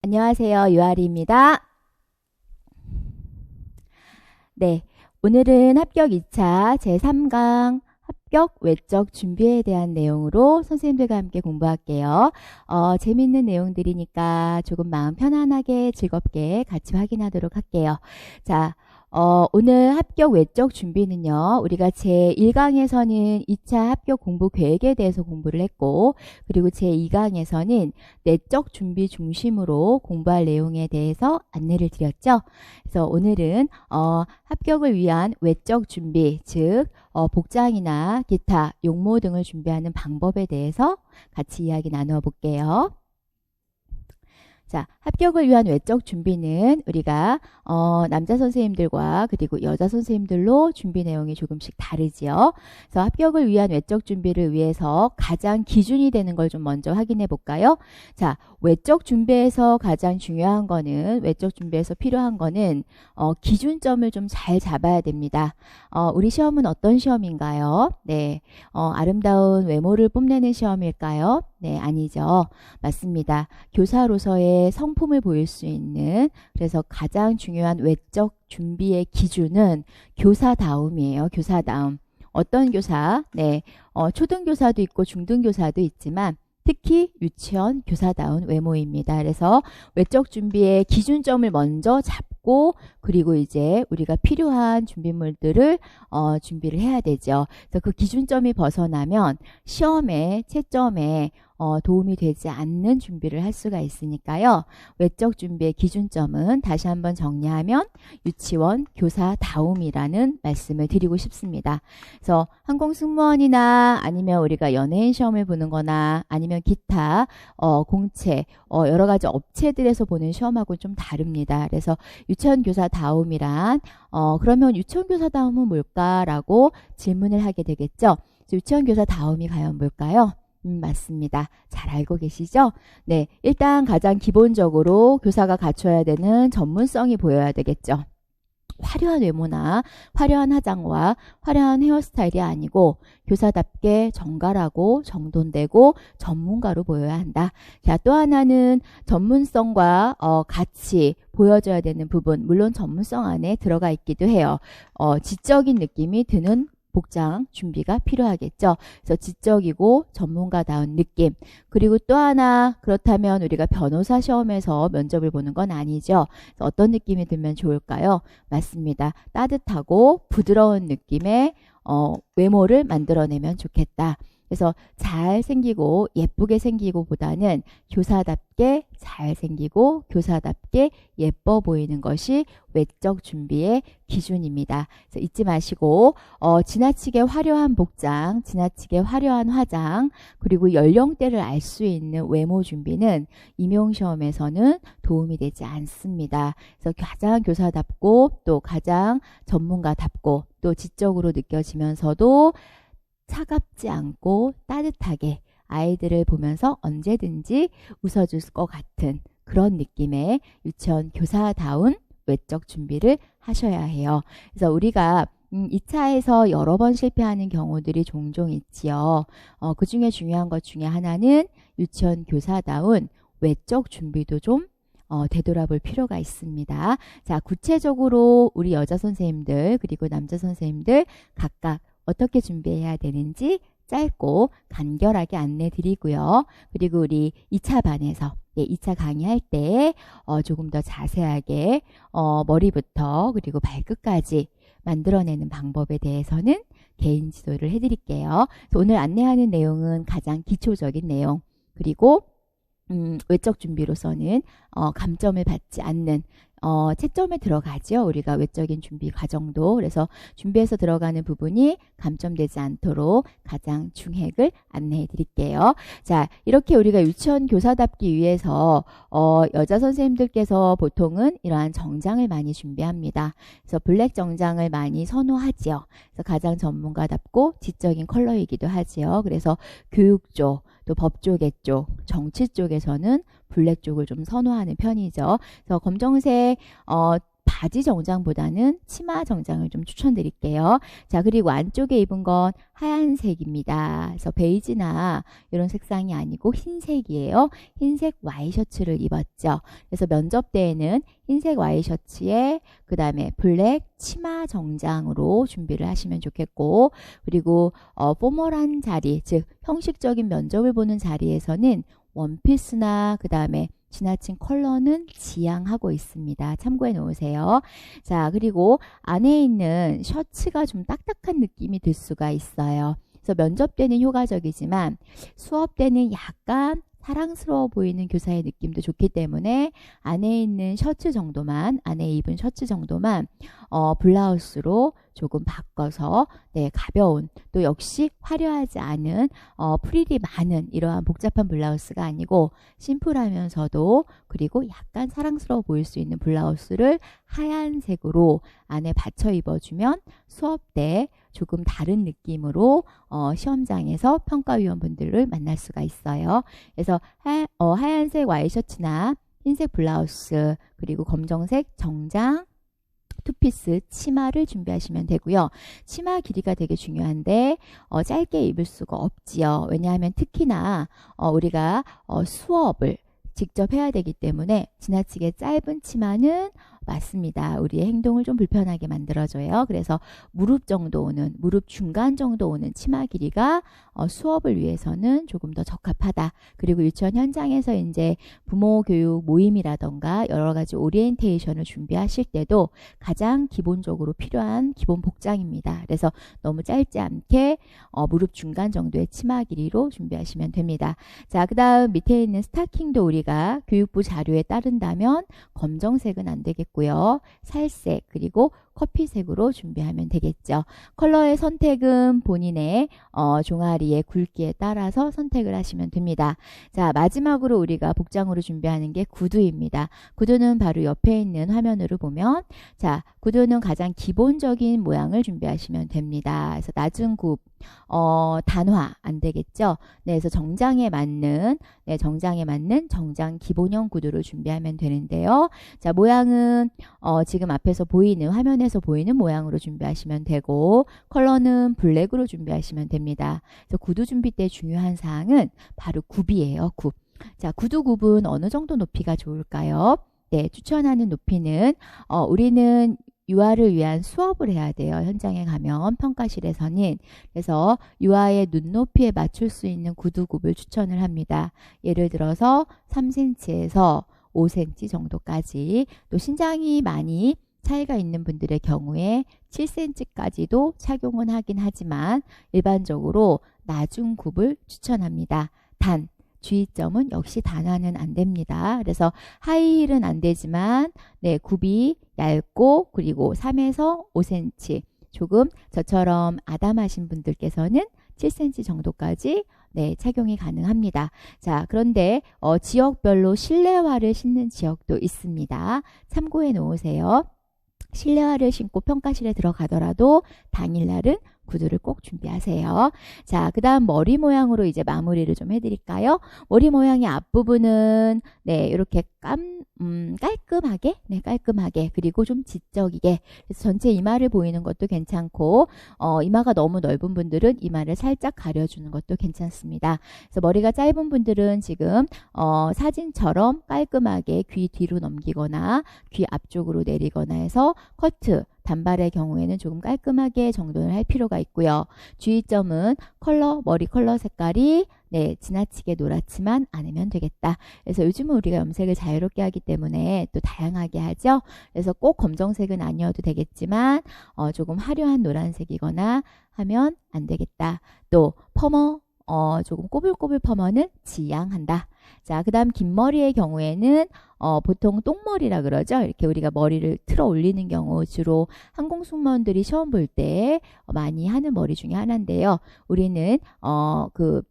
안녕하세요. 유아리입니다. 네, 오늘은 합격 2차 제3강 합격 외적 준비에 대한 내용으로 선생님들과 함께 공부할게요. 재밌는 내용들이니까 조금 마음 편안하게 즐겁게 같이 확인하도록 할게요. 자, 오늘 합격 외적 준비는요, 우리가 제1강에서는 2차 합격 공부 계획에 대해서 공부를 했고, 그리고 제2강에서는 내적 준비 중심으로 공부할 내용에 대해서 안내를 드렸죠. 그래서 오늘은 합격을 위한 외적 준비, 즉 복장이나 기타, 용모 등을 준비하는 방법에 대해서 같이 이야기 나누어 볼게요. 자, 합격을 위한 외적 준비는 우리가 남자 선생님들과 그리고 여자 선생님들로 준비 내용이 조금씩 다르지요. 그래서 합격을 위한 외적 준비를 위해서 가장 기준이 되는 걸 좀 먼저 확인해 볼까요? 자, 외적 준비에서 가장 중요한 거는, 외적 준비에서 필요한 거는 기준점을 좀 잘 잡아야 됩니다. 우리 시험은 어떤 시험인가요? 네, 아름다운 외모를 뽐내는 시험일까요? 네, 아니죠. 맞습니다. 교사로서의 성품을 보일 수 있는, 그래서 가장 중요한 외적 준비의 기준은 교사다움이에요. 교사다움. 어떤 교사? 네, 초등교사도 있고 중등교사도 있지만 특히 유치원 교사다운 외모입니다. 그래서 외적 준비의 기준점을 먼저 잡고, 그리고 이제 우리가 필요한 준비물들을 준비를 해야 되죠. 그래서 그 기준점이 벗어나면 시험에, 채점에 도움이 되지 않는 준비를 할 수가 있으니까요. 외적 준비의 기준점은 다시 한번 정리하면 유치원 교사다움이라는 말씀을 드리고 싶습니다. 그래서 항공승무원이나 아니면 우리가 연예인 시험을 보는 거나 아니면 기타 공채 여러 가지 업체들에서 보는 시험하고는 좀 다릅니다. 그래서 유치원 교사다움이란 그러면 유치원 교사다움은 뭘까라고 질문을 하게 되겠죠. 유치원 교사다움이 과연 뭘까요? 맞습니다. 잘 알고 계시죠? 네, 일단 가장 기본적으로 교사가 갖춰야 되는 전문성이 보여야 되겠죠. 화려한 외모나 화려한 화장과 화려한 헤어스타일이 아니고 교사답게 정갈하고 정돈되고 전문가로 보여야 한다. 자, 또 하나는 전문성과 같이 보여줘야 되는 부분, 물론 전문성 안에 들어가 있기도 해요. 지적인 느낌이 드는 복장 준비가 필요하겠죠. 그래서 지적이고 전문가다운 느낌. 그리고 또 하나, 그렇다면 우리가 변호사 시험에서 면접을 보는 건 아니죠. 그래서 어떤 느낌이 들면 좋을까요? 맞습니다. 따뜻하고 부드러운 느낌의 외모를 만들어내면 좋겠다. 그래서 잘생기고 예쁘게 생기고 보다는 교사답게 잘생기고 교사답게 예뻐 보이는 것이 외적 준비의 기준입니다. 그래서 잊지 마시고 지나치게 화려한 복장, 지나치게 화려한 화장, 그리고 연령대를 알 수 있는 외모 준비는 임용시험에서는 도움이 되지 않습니다. 그래서 가장 교사답고 또 가장 전문가답고 또 지적으로 느껴지면서도 차갑지 않고 따뜻하게 아이들을 보면서 언제든지 웃어줄 것 같은 그런 느낌의 유치원 교사다운 외적 준비를 하셔야 해요. 그래서 우리가 2차에서 여러 번 실패하는 경우들이 종종 있지요. 그 중에 중요한 것 중에 하나는 유치원 교사다운 외적 준비도 좀 되돌아볼 필요가 있습니다. 자, 구체적으로 우리 여자 선생님들 그리고 남자 선생님들 각각 어떻게 준비해야 되는지 짧고 간결하게 안내 드리고요. 그리고 우리 2차 반에서 2차 강의할 때 조금 더 자세하게 머리부터 그리고 발끝까지 만들어내는 방법에 대해서는 개인 지도를 해드릴게요. 오늘 안내하는 내용은 가장 기초적인 내용, 그리고 외적 준비로서는 감점을 받지 않는 채점에 들어가죠. 우리가 외적인 준비 과정도. 그래서 준비해서 들어가는 부분이 감점되지 않도록 가장 중핵을 안내해 드릴게요. 자, 이렇게 우리가 유치원 교사답기 위해서 여자 선생님들께서 보통은 이러한 정장을 많이 준비합니다. 그래서 블랙 정장을 많이 선호하지요. 그래서 가장 전문가답고 지적인 컬러이기도 하지요. 그래서 교육 쪽, 또 법조계 쪽, 정치 쪽에서는 블랙 쪽을 좀 선호하는 편이죠. 그래서 검정색 바지 정장보다는 치마 정장을 좀 추천드릴게요. 자, 그리고 안쪽에 입은 건 하얀색입니다. 그래서 베이지나 이런 색상이 아니고 흰색이에요. 흰색 와이셔츠를 입었죠. 그래서 면접 때에는 흰색 와이셔츠에 그 다음에 블랙 치마 정장으로 준비를 하시면 좋겠고, 그리고 포멀한 자리, 즉 형식적인 면접을 보는 자리에서는 원피스나 그 다음에 지나친 컬러는 지양하고 있습니다. 참고해 놓으세요. 자, 그리고 안에 있는 셔츠가 좀 딱딱한 느낌이 들 수가 있어요. 그래서 면접 때는 효과적이지만 수업 때는 약간 사랑스러워 보이는 교사의 느낌도 좋기 때문에 안에 있는 셔츠 정도만, 안에 입은 셔츠 정도만 블라우스로 조금 바꿔서 가벼운, 또 역시 화려하지 않은 프릴이 많은 이러한 복잡한 블라우스가 아니고 심플하면서도 그리고 약간 사랑스러워 보일 수 있는 블라우스를 하얀색으로 안에 받쳐 입어주면 수업 때 조금 다른 느낌으로 시험장에서 평가위원분들을 만날 수가 있어요. 그래서 하얀색 와이셔츠나 흰색 블라우스, 그리고 검정색 정장, 투피스 치마를 준비하시면 되고요. 치마 길이가 되게 중요한데 짧게 입을 수가 없지요. 왜냐하면 특히나 우리가 수업을 직접 해야 되기 때문에 지나치게 짧은 치마는 맞습니다. 우리의 행동을 좀 불편하게 만들어줘요. 그래서 무릎 정도 오는, 무릎 중간 정도 오는 치마 길이가 수업을 위해서는 조금 더 적합하다. 그리고 유치원 현장에서 이제 부모 교육 모임이라던가 여러 가지 오리엔테이션을 준비하실 때도 가장 기본적으로 필요한 기본 복장입니다. 그래서 너무 짧지 않게 무릎 중간 정도의 치마 길이로 준비하시면 됩니다. 자, 그 다음 밑에 있는 스타킹도 우리가 교육부 자료에 따른다면 검정색은 안 되겠고요. 살색 그리고 커피색으로 준비하면 되겠죠. 컬러의 선택은 본인의 종아리의 굵기에 따라서 선택을 하시면 됩니다. 자, 마지막으로 우리가 복장으로 준비하는 게 구두입니다. 구두는 바로 옆에 있는 화면으로 보면, 자, 구두는 가장 기본적인 모양을 준비하시면 됩니다. 그래서 낮은 굽, 단화 안 되겠죠. 네, 그래서 정장에 맞는 정장 기본형 구두를 준비하면 되는데요. 자, 모양은 지금 앞에서 보이는 화면에서 보이는 모양으로 준비하시면 되고, 컬러는 블랙으로 준비하시면 됩니다. 그래서 구두 준비 때 중요한 사항은 바로 굽이에요. 굽. 자, 구두 굽은 어느 정도 높이가 좋을까요? 네, 추천하는 높이는 우리는 유아를 위한 수업을 해야 돼요. 현장에 가면 평가실에서는. 그래서 유아의 눈높이에 맞출 수 있는 구두굽을 추천을 합니다. 예를 들어서 3cm에서 5cm 정도까지, 또 신장이 많이 차이가 있는 분들의 경우에 7cm까지도 착용은 하긴 하지만 일반적으로 낮은 굽을 추천합니다. 단 주의점은 역시 단화는 안 됩니다. 그래서 하이힐은 안 되지만 굽이 얇고 그리고 3에서 5cm, 조금 저처럼 아담하신 분들께서는 7cm 정도까지 착용이 가능합니다. 자, 그런데 지역별로 실내화를 신는 지역도 있습니다. 참고해 놓으세요. 실내화를 신고 평가실에 들어가더라도 당일날은 구두를 꼭 준비하세요. 자, 그 다음 머리 모양으로 이제 마무리를 좀 해드릴까요? 머리 모양의 앞부분은 이렇게 깔끔하게 그리고 좀 지적이게, 그래서 전체 이마를 보이는 것도 괜찮고 이마가 너무 넓은 분들은 이마를 살짝 가려주는 것도 괜찮습니다. 그래서 머리가 짧은 분들은 지금 사진처럼 깔끔하게 귀 뒤로 넘기거나 귀 앞쪽으로 내리거나 해서 커트, 단발의 경우에는 조금 깔끔하게 정돈을 할 필요가 있고요. 주의점은 머리 컬러 색깔이 지나치게 노랗지만 않으면 되겠다. 그래서 요즘은 우리가 염색을 자유롭게 하기 때문에 또 다양하게 하죠. 그래서 꼭 검정색은 아니어도 되겠지만 조금 화려한 노란색이거나 하면 안 되겠다. 또 퍼머, 조금 꼬불꼬불 퍼머는 지양한다. 자, 그 다음 긴 머리의 경우에는 보통 똥머리라 그러죠. 이렇게 우리가 머리를 틀어 올리는 경우 주로 항공 승무원들이 시험 볼 때 많이 하는 머리 중에 하나인데요. 우리는 그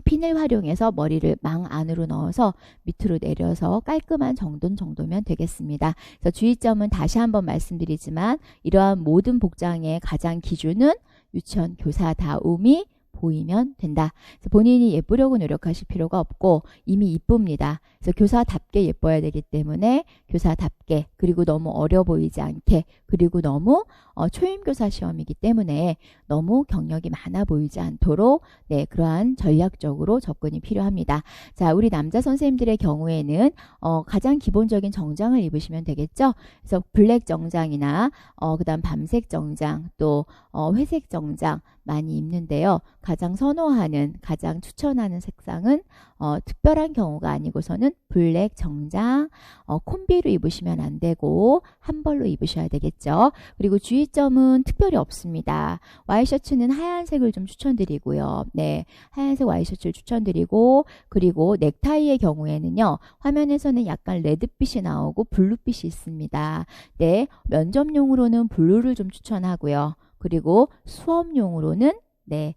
핀을 활용해서 머리를 망 안으로 넣어서 밑으로 내려서 깔끔한 정돈 정도면 되겠습니다. 그래서 주의점은 다시 한번 말씀드리지만 이러한 모든 복장의 가장 기준은 유치원 교사다움이 보이면 된다. 그래서 본인이 예쁘려고 노력하실 필요가 없고 이미 이쁩니다. 그래서 교사답게 예뻐야 되기 때문에 교사답게, 그리고 너무 어려 보이지 않게, 그리고 너무 초임교사 시험이기 때문에 너무 경력이 많아 보이지 않도록 네, 그러한 전략적으로 접근이 필요합니다. 자, 우리 남자 선생님들의 경우에는 가장 기본적인 정장을 입으시면 되겠죠. 그래서 블랙 정장이나 그다음 밤색 정장, 또 회색 정장 많이 입는데요. 가장 선호하는, 가장 추천하는 색상은 특별한 경우가 아니고서는 블랙 정장, 콤비로 입으시면 안 되고 한 벌로 입으셔야 되겠죠. 그리고 주의점은 특별히 없습니다. 와이셔츠는 하얀색을 좀 추천드리고요. 네, 하얀색 와이셔츠를 추천드리고, 그리고 넥타이의 경우에는요, 화면에서는 약간 레드빛이 나오고 블루빛이 있습니다. 네, 면접용으로는 블루를 좀 추천하고요. 그리고 수업용으로는 네,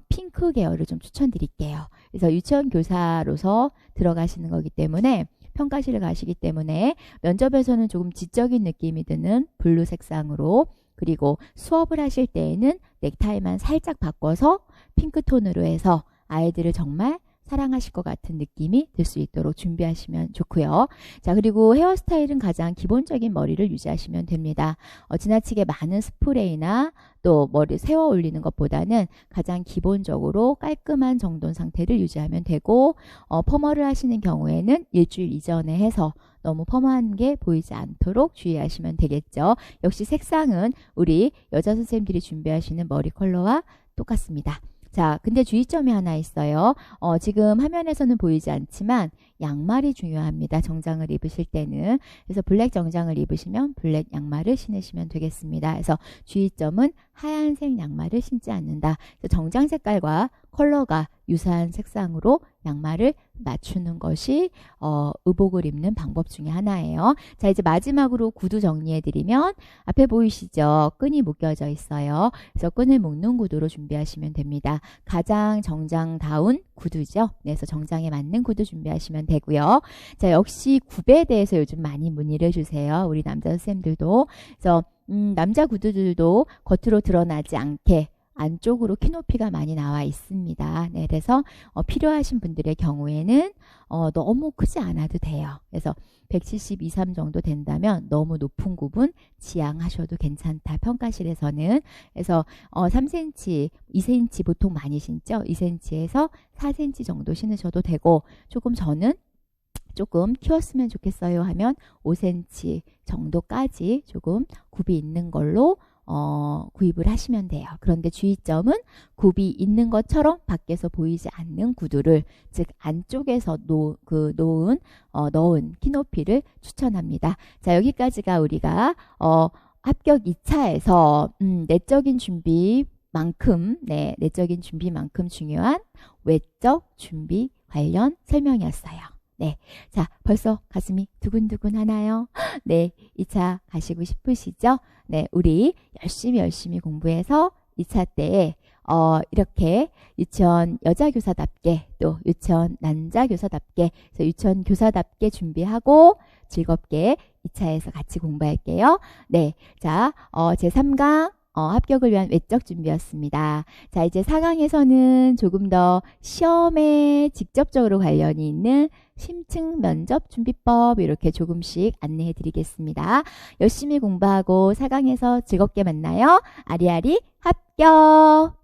핑크 계열을 좀 추천드릴게요. 그래서 유치원 교사로서 들어가시는 거기 때문에, 평가실을 가시기 때문에 면접에서는 조금 지적인 느낌이 드는 블루 색상으로, 그리고 수업을 하실 때에는 넥타이만 살짝 바꿔서 핑크톤으로 해서 아이들을 정말 사랑하실 것 같은 느낌이 들 수 있도록 준비하시면 좋고요. 자, 그리고 헤어스타일은 가장 기본적인 머리를 유지하시면 됩니다. 지나치게 많은 스프레이나 또 머리 세워 올리는 것보다는 가장 기본적으로 깔끔한 정돈 상태를 유지하면 되고, 펌어를 하시는 경우에는 일주일 이전에 해서 너무 펌한 게 보이지 않도록 주의하시면 되겠죠. 역시 색상은 우리 여자 선생님들이 준비하시는 머리 컬러와 똑같습니다. 자, 근데 주의점이 하나 있어요. 지금 화면에서는 보이지 않지만 양말이 중요합니다. 정장을 입으실 때는. 그래서 블랙 정장을 입으시면 블랙 양말을 신으시면 되겠습니다. 그래서 주의점은 하얀색 양말을 신지 않는다. 그래서 정장 색깔과 컬러가 유사한 색상으로 양말을 맞추는 것이 의복을 입는 방법 중에 하나예요. 자, 이제 마지막으로 구두 정리해드리면, 앞에 보이시죠? 끈이 묶여져 있어요. 그래서 끈을 묶는 구두로 준비하시면 됩니다. 가장 정장다운 구두죠. 그래서 정장에 맞는 구두 준비하시면 되고요. 자, 역시 굽에 대해서 요즘 많이 문의를 주세요. 우리 남자 선생님들도. 그래서 남자 구두들도 겉으로 드러나지 않게 안쪽으로 키높이가 많이 나와 있습니다. 네, 그래서 필요하신 분들의 경우에는 너무 크지 않아도 돼요. 그래서 172, 3 정도 된다면 너무 높은 굽은 지양하셔도 괜찮다. 평가실에서는. 그래서 3cm, 2cm 보통 많이 신죠. 2cm에서 4cm 정도 신으셔도 되고, 저는 조금 키웠으면 좋겠어요 하면 5cm 정도까지 조금 굽이 있는 걸로 구입을 하시면 돼요. 그런데 주의점은 굽이 있는 것처럼 밖에서 보이지 않는 구두를, 즉 안쪽에서 넣은 키높이를 추천합니다. 자, 여기까지가 우리가 합격 2차에서 내적인 준비만큼 중요한 외적 준비 관련 설명이었어요. 네. 자, 벌써 가슴이 두근두근 하나요? 네. 2차 가시고 싶으시죠? 네. 우리 열심히 공부해서 2차 때에 이렇게 유치원 여자 교사답게, 또 유치원 남자 교사답게, 그래서 유치원 교사답게 준비하고 즐겁게 2차에서 같이 공부할게요. 네. 자, 제3강 합격을 위한 외적 준비였습니다. 자, 이제 4강에서는 조금 더 시험에 직접적으로 관련이 있는 심층 면접 준비법 이렇게 조금씩 안내해 드리겠습니다. 열심히 공부하고 4강에서 즐겁게 만나요. 아리아리 합격!